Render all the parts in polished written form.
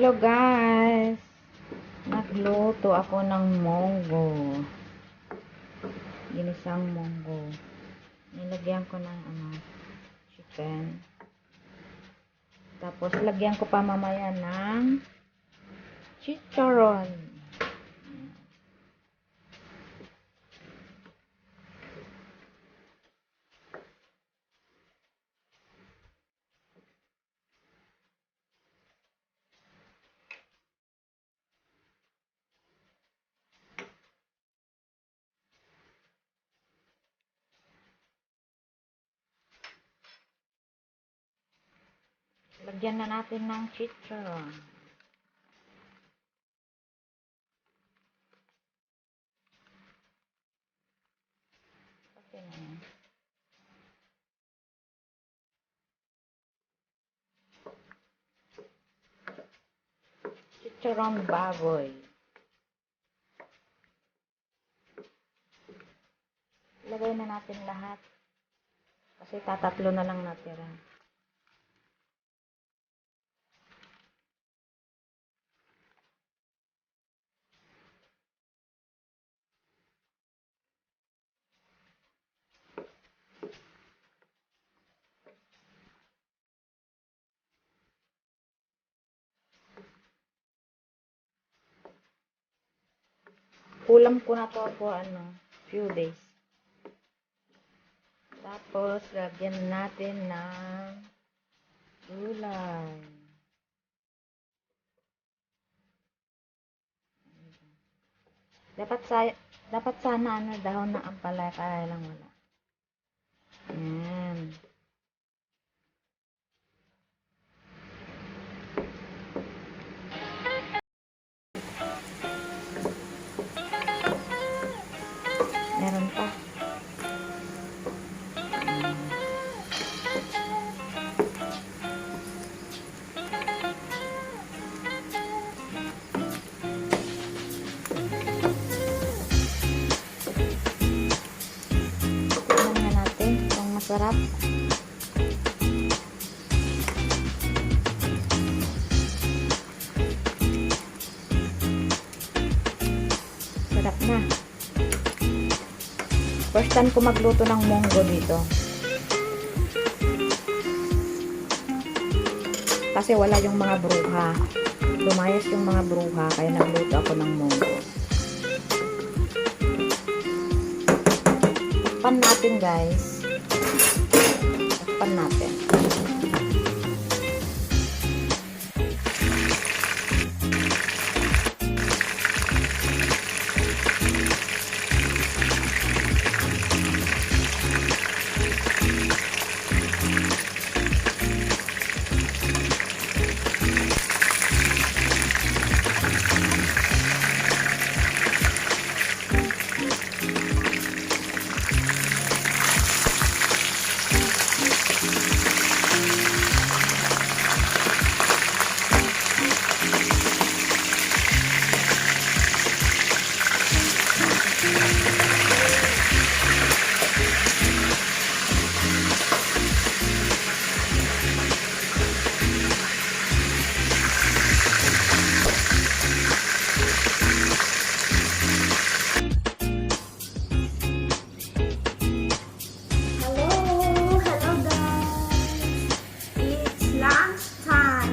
Hello guys! Nagluto ako ng munggo. Ginisang munggo. Nilagyan ko ng chicken. Tapos lagyan ko pa mamaya ng chicharon. Lagyan na natin ng chicharon. Okay na yan. Chicharon baboy. Lagay na natin lahat. Kasi tatatlo na lang natira. Ulam ko na to for few days. Tapos, lagyan natin ng gulay. Dapat sana dahon ng ampalaya, kaya lang wala. Ayan. Meron pa. Tignan na natin kung masarap. Sarap na. First time ko magluto ng munggo dito. Kasi wala yung mga bruha. Lumayas yung mga bruha, kaya nagluto ako ng munggo. Takpan natin guys. Takpan natin.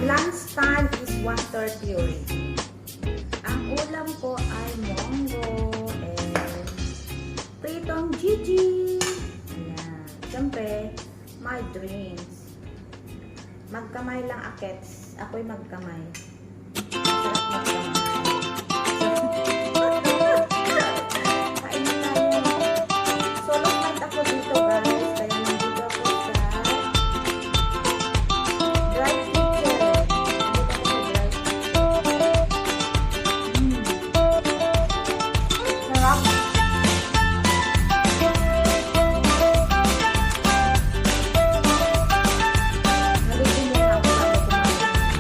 Lunchtime is 1:30 already. Ang ulam ko ay munggo and pritong Gigi. Ayan. Siyempre, my dreams. Magkamay lang akets. Ako'y magkamay. Sarap magkamay. Kain na tayo. Solo flight ako dito guys. Kaya nandito ako sa dry kitchen. Sarap. Nalitin mo na ako sa automatic.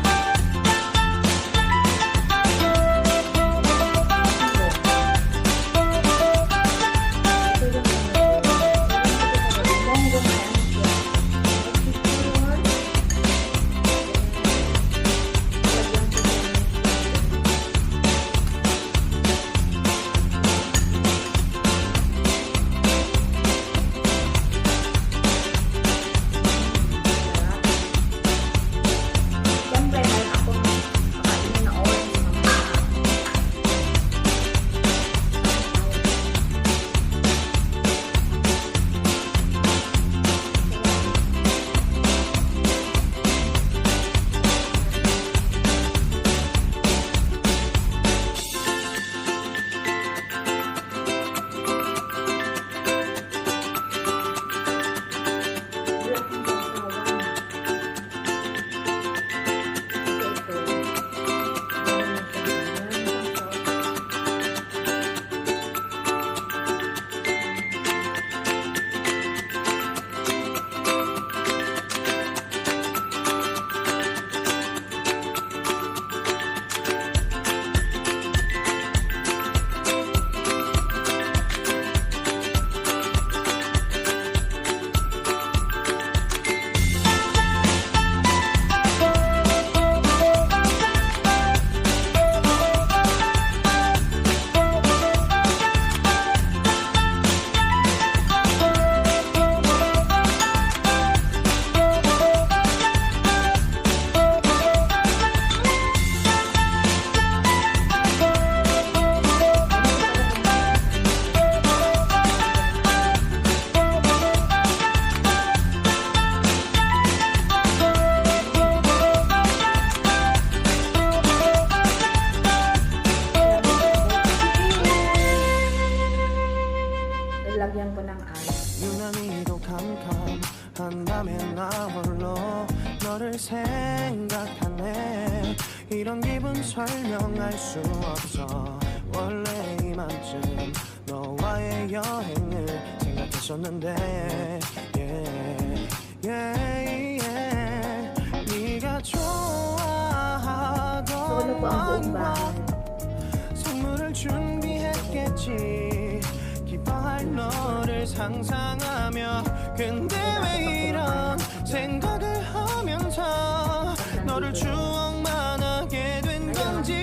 생각하네. 이런 기분 설명할 수 없어. 원래 이맘쯤 너와의 여행을 생각했었는데 yeah, yeah, yeah. 네가 좋아하던 Solo po ang buong 왕과 bahay. 선물을 준비했겠지. 기뻐할 너를 상상하며. 근데 왜 이런 생각을 하면서 너를 추억만 하게 된 건지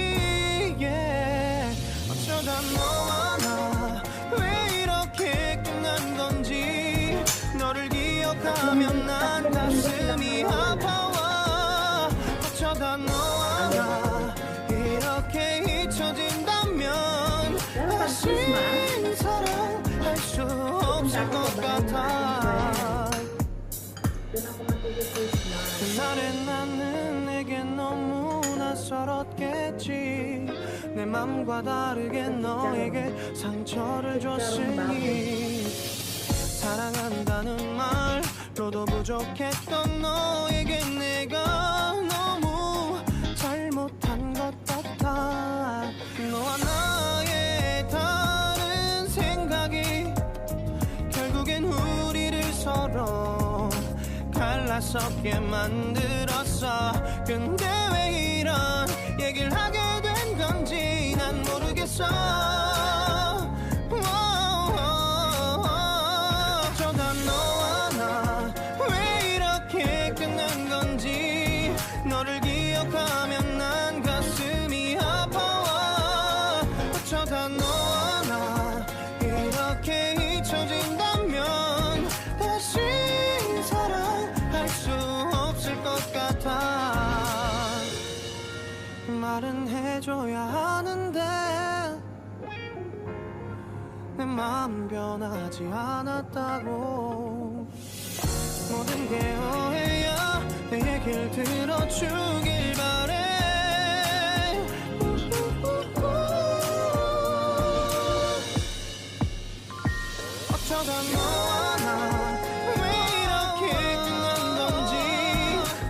yeah. 어쩌다 너와 나 왜 이렇게 끝난 건지. 너를 기억하면 난 가슴이 아파와. 어쩌다 너와 나 이렇게 잊혀진다면 다시 사랑할 수 없을 것 같아. Doon ako mag-Christmas. 그날의 나는 내게 너무 낯설었겠지. 내 맘과 다르게 너에게 상처를 줬으니. 사랑한다는 말로도 부족했던 너에게 내가 너무 잘못한 것 같아. 너와 나의 다른 생각이 결국엔 우리를 서로 갈라서게 만들었어. 근데 왜 이런 얘기를 하게 된 건지 난 모르겠어. 어쩌다 너와 나 왜 이렇게 끝난 건지. 너를 기억하면 난 가슴이 아파와. 어쩌다 너와 나 이렇게 잊혀진다면 다시 사랑할 수 없을 것 같아. 말은 해줘야 하는데 내 마음 변하지 않았다고. 모든 게 오해야. 내 얘길 들어주길 바래. 어쩌다 너와 나 왜 이렇게 끝난 건지.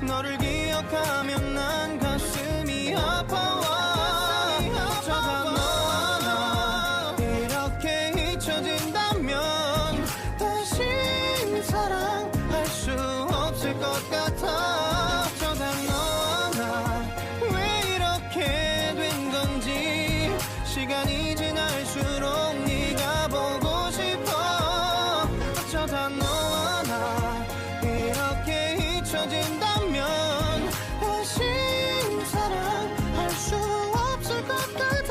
너를 기억하면 난 가슴이 아파와. 어쩌다 너와 나 이렇게 잊혀진다면 다시 사랑할 수 없을 것 같아. 어쩌다 너와 나 왜 이렇게 된 건지. 시간이 지날수록 네가 보고 싶어. 어쩌다 너와 나 이렇게 잊혀진다면 다시 사랑할 수 없을 것 같아.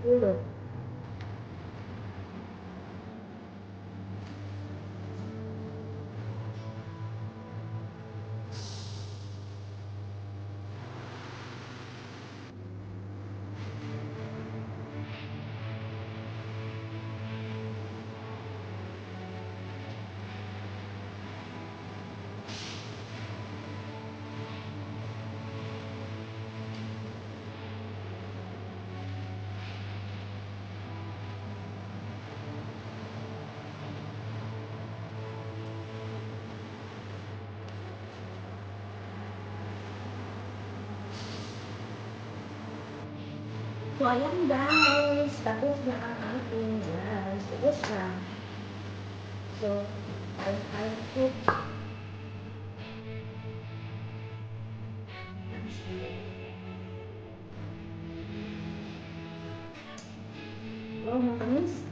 Ulo. So, ayan guys. Tapos na ang ating guys. Tapos na. So, I cook. Oh, matamis.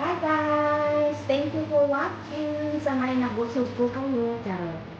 Bye guys! Thank you for watching. Sa ngayon nabusog po kayo. Charot.